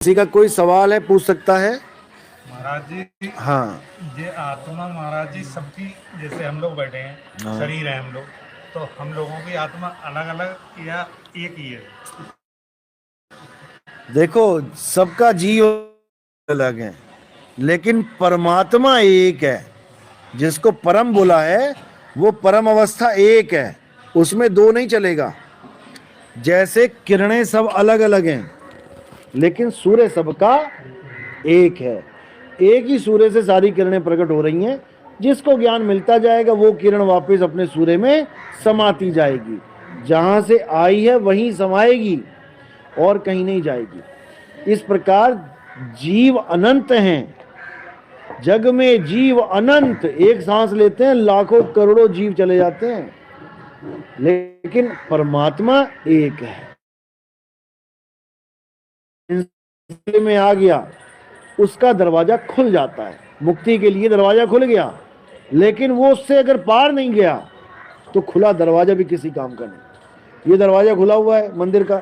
किसी का कोई सवाल है पूछ सकता है। महाराज जी, हाँ ये आत्मा महाराज जी सबकी, जैसे हम लोग बैठे हैं, हाँ। शरीर है हम लोग, तो हम लोगों की आत्मा अलग अलग या एक ही है? देखो, सबका जीव अलग है, लेकिन परमात्मा एक है। जिसको परम बोला है वो परम अवस्था एक है, उसमें दो नहीं चलेगा। जैसे किरणें सब अलग अलग हैं, लेकिन सूर्य सबका एक है। एक ही सूर्य से सारी किरणें प्रकट हो रही हैं। जिसको ज्ञान मिलता जाएगा वो किरण वापस अपने सूर्य में समाती जाएगी। जहां से आई है वहीं समाएगी और कहीं नहीं जाएगी। इस प्रकार जीव अनंत हैं। जग में जीव अनंत, एक सांस लेते हैं लाखों करोड़ों जीव चले जाते हैं, लेकिन परमात्मा एक है। में आ गया उसका दरवाजा खुल जाता है, मुक्ति के लिए दरवाजा खुल गया। लेकिन वो उससे अगर पार नहीं गया तो खुला दरवाजा भी किसी काम का नहीं। ये दरवाजा खुला हुआ है मंदिर का,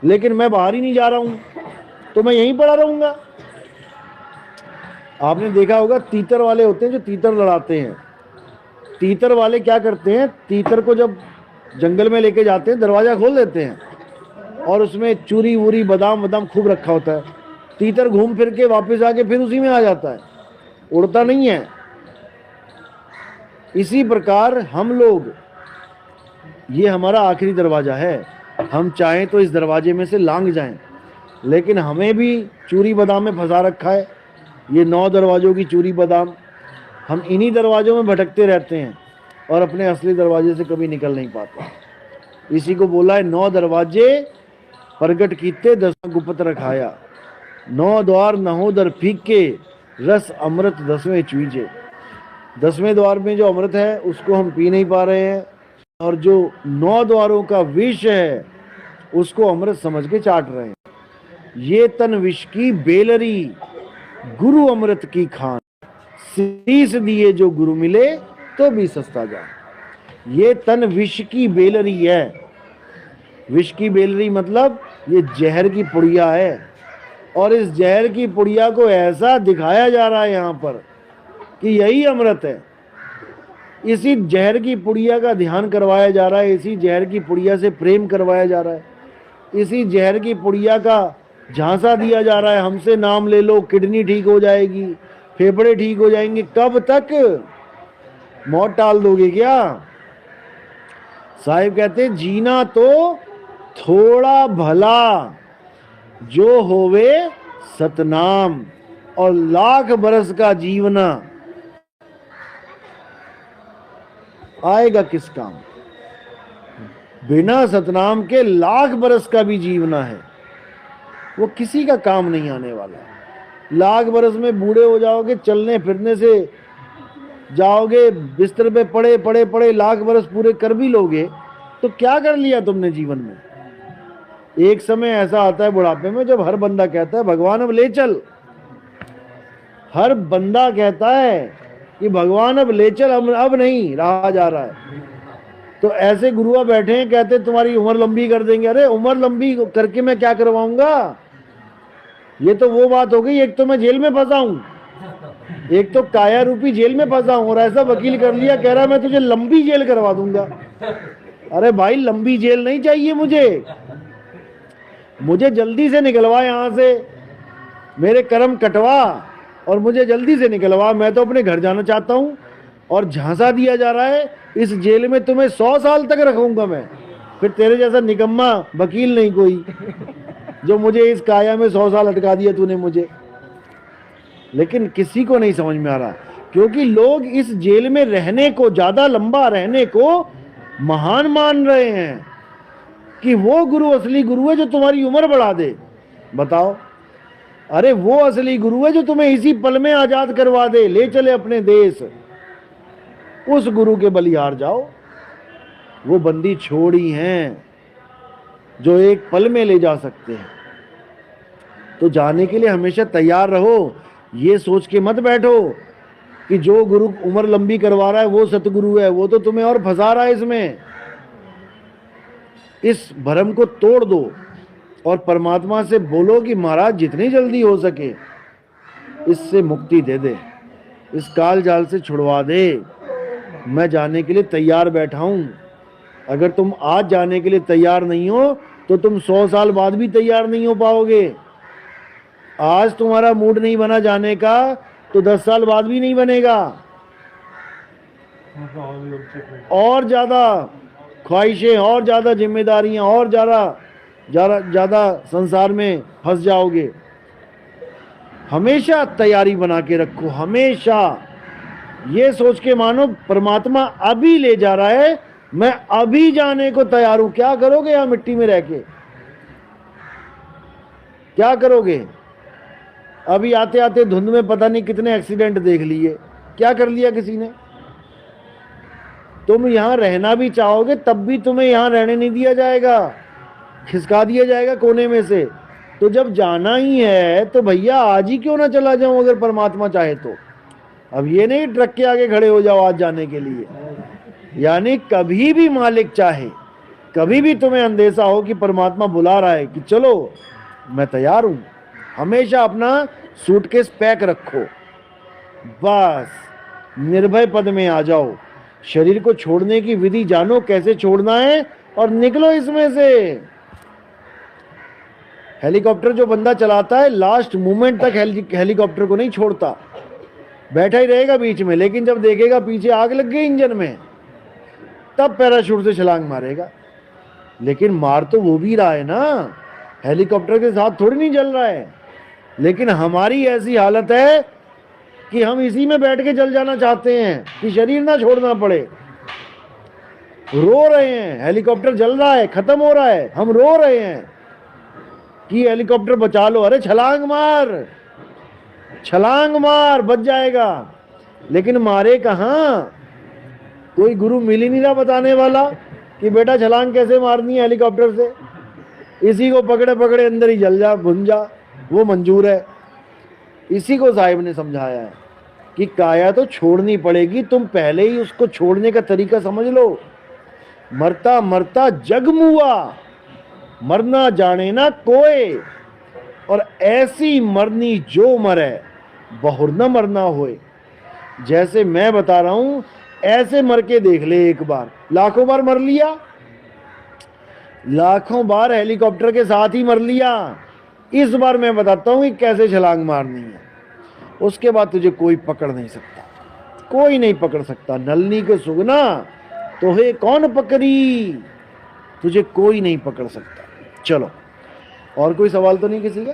लेकिन मैं बाहर ही नहीं जा रहा हूं, तो मैं यहीं पड़ा रहूंगा। आपने देखा होगा तीतर वाले होते हैं जो तीतर लड़ाते हैं। तीतर वाले क्या करते हैं, तीतर को जब जंगल में लेके जाते हैं दरवाजा खोल देते हैं और उसमें चूरी वूरी बादाम वादाम खूब रखा होता है। तीतर घूम फिर के वापस आके फिर उसी में आ जाता है, उड़ता नहीं है। इसी प्रकार हम लोग, ये हमारा आखिरी दरवाजा है। हम चाहें तो इस दरवाजे में से लांग जाएं, लेकिन हमें भी चूरी बादाम में फंसा रखा है। ये 9 दरवाजों की चूरी बादाम, हम इन्हीं दरवाजों में भटकते रहते हैं और अपने असली दरवाजे से कभी निकल नहीं पाते। इसी को बोला है 9 दरवाजे प्रगट कीते 10 गुप्त रखाया। 9 द्वार नहोदर फीके रस अमृत 10वें चूजे। 10वें द्वार में जो अमृत है उसको हम पी नहीं पा रहे हैं, और जो 9 द्वारों का विष है उसको अमृत समझ के चाट रहे हैं। ये तन विष की बेलरी, गुरु अमृत की खान। शीश दिए जो गुरु मिले तो भी सस्ता जान। ये तन विष की बेलरी है। विष की बेलरी मतलब ये जहर की पुड़िया है, और इस जहर की पुड़िया को ऐसा दिखाया जा रहा है यहाँ पर कि यही अमृत है। इसी जहर की पुड़िया का ध्यान करवाया जा रहा है, इसी जहर की पुड़िया से प्रेम करवाया जा रहा है, इसी जहर की पुड़िया का झांसा दिया जा रहा है। हमसे नाम ले लो, किडनी ठीक हो जाएगी, फेफड़े ठीक हो जाएंगे। कब तक? मौत टाल दोगे क्या? साहिब कहते हैं जीना तो थोड़ा भला, जो होवे सतनाम, और लाख बरस का जीवना आएगा किस काम? बिना सतनाम के लाख बरस का भी जीवना है, वो किसी का काम नहीं आने वाला। लाख बरस में बूढ़े हो जाओगे, चलने फिरने से जाओगे, बिस्तर पे पड़े पड़े पड़े लाख बरस पूरे कर भी लोगे तो क्या कर लिया तुमने जीवन में? एक समय ऐसा आता है बुढ़ापे में जब हर बंदा कहता है भगवान अब ले चल। हर बंदा कहता है कि भगवान अब ले चल, अब नहीं रहा जा रहा है। तो ऐसे गुरुआ बैठे हैं, कहते तुम्हारी उम्र लंबी कर देंगे। अरे उम्र लंबी करके मैं क्या करवाऊंगा? ये तो वो बात हो गई, एक तो मैं जेल में फंसा हूं, एक तो काया रूपी जेल में फंसा हूं, और ऐसा वकील कर लिया, कह रहा मैं तुझे लंबी जेल करवा दूंगा। अरे भाई लंबी जेल नहीं चाहिए मुझे जल्दी से निकलवा यहां से, मेरे कर्म कटवा और मुझे जल्दी से निकलवा। मैं तो अपने घर जाना चाहता हूं, और झांसा दिया जा रहा है इस जेल में तुम्हें 100 साल तक रखूंगा मैं। फिर तेरे जैसा निकम्मा वकील नहीं कोई जो मुझे इस काया में 100 साल अटका दिया तूने मुझे। लेकिन किसी को नहीं समझ में आ रहा, क्योंकि लोग इस जेल में रहने को, ज्यादा लंबा रहने को महान मान रहे हैं कि वो गुरु असली गुरु है जो तुम्हारी उम्र बढ़ा दे। बताओ, अरे वो असली गुरु है जो तुम्हें इसी पल में आजाद करवा दे, ले चले अपने देश। उस गुरु के बलिहार जाओ। वो बंदी छोड़ी हैं जो एक पल में ले जा सकते हैं। तो जाने के लिए हमेशा तैयार रहो। ये सोच के मत बैठो कि जो गुरु उम्र लंबी करवा रहा है वो सतगुरु है, वो तो तुम्हें और फंसा रहा है इसमें। इस भ्रम को तोड़ दो और परमात्मा से बोलो कि महाराज जितनी जल्दी हो सके इससे मुक्ति दे दे, इस काल जाल से छुड़वा दे। मैं जाने के लिए तैयार बैठा हूं। अगर तुम आज जाने के लिए तैयार नहीं हो तो तुम 100 साल बाद भी तैयार नहीं हो पाओगे। आज तुम्हारा मूड नहीं बना जाने का तो 10 साल बाद भी नहीं बनेगा। और ज्यादा ख्वाहिशें, और ज्यादा जिम्मेदारियां, और ज्यादा संसार में फंस जाओगे। हमेशा तैयारी बना के रखो, हमेशा ये सोच के मानो परमात्मा अभी ले जा रहा है, मैं अभी जाने को तैयार हूं। क्या करोगे यहां मिट्टी में रह के? क्या करोगे? अभी आते आते धुंध में पता नहीं कितने एक्सीडेंट देख लिए। क्या कर लिया किसी ने? तुम यहां रहना भी चाहोगे तब भी तुम्हें यहां रहने नहीं दिया जाएगा, खिसका दिया जाएगा कोने में से। तो जब जाना ही है तो भैया आज ही क्यों ना चला जाऊं अगर परमात्मा चाहे तो। अब ये नहीं ट्रक के आगे खड़े हो जाओ आज जाने के लिए। यानी कभी भी मालिक चाहे, कभी भी तुम्हें अंदेशा हो कि परमात्मा बुला रहा है कि चलो मैं तैयार हूं, हमेशा अपना सूटकेस पैक रखो। बस निर्भय पद में आ जाओ, शरीर को छोड़ने की विधि जानो कैसे छोड़ना है और निकलो इसमें से। हेलीकॉप्टर जो बंदा चलाता है लास्ट मोमेंट तक हेलीकॉप्टर को नहीं छोड़ता, बैठा ही रहेगा बीच में, लेकिन जब देखेगा पीछे आग लग गई इंजन में तब पैराशूट से छलांग मारेगा। लेकिन मार तो वो भी रहा है ना, हेलीकॉप्टर के साथ थोड़ी नहीं जल रहा है। लेकिन हमारी ऐसी हालत है कि हम इसी में बैठ के जल जाना चाहते हैं कि शरीर ना छोड़ना पड़े। रो रहे हैं, हेलीकॉप्टर जल रहा है, खत्म हो रहा है, हम रो रहे हैं कि हेलीकॉप्टर बचा लो। अरे छलांग मार, छलांग मार, बच जाएगा। लेकिन मारे कहां? कोई गुरु मिल ही नहीं रहा बताने वाला कि बेटा छलांग कैसे मारनी है हेलीकॉप्टर से। इसी को पकड़े पकड़े अंदर ही जल जा, भुन जा, वो मंजूर है। इसी को साहिब ने समझाया है कि काया तो छोड़नी पड़ेगी, तुम पहले ही उसको छोड़ने का तरीका समझ लो। मरता मरता जग मुआ, मरना जाने ना कोई, और ऐसी मरनी जो मरे बहुर न मरना होए। जैसे मैं बता रहा हूं ऐसे मर के देख ले एक बार। लाखों बार मर लिया, लाखों बार हेलीकॉप्टर के साथ ही मर लिया। इस बार मैं बताता हूं कि कैसे छलांग मारनी है। उसके बाद तुझे कोई पकड़ नहीं सकता, कोई नहीं पकड़ सकता। नलनी के सुगना तो है कौन पकड़ी, तुझे कोई नहीं पकड़ सकता। चलो, और कोई सवाल तो नहीं किसी का?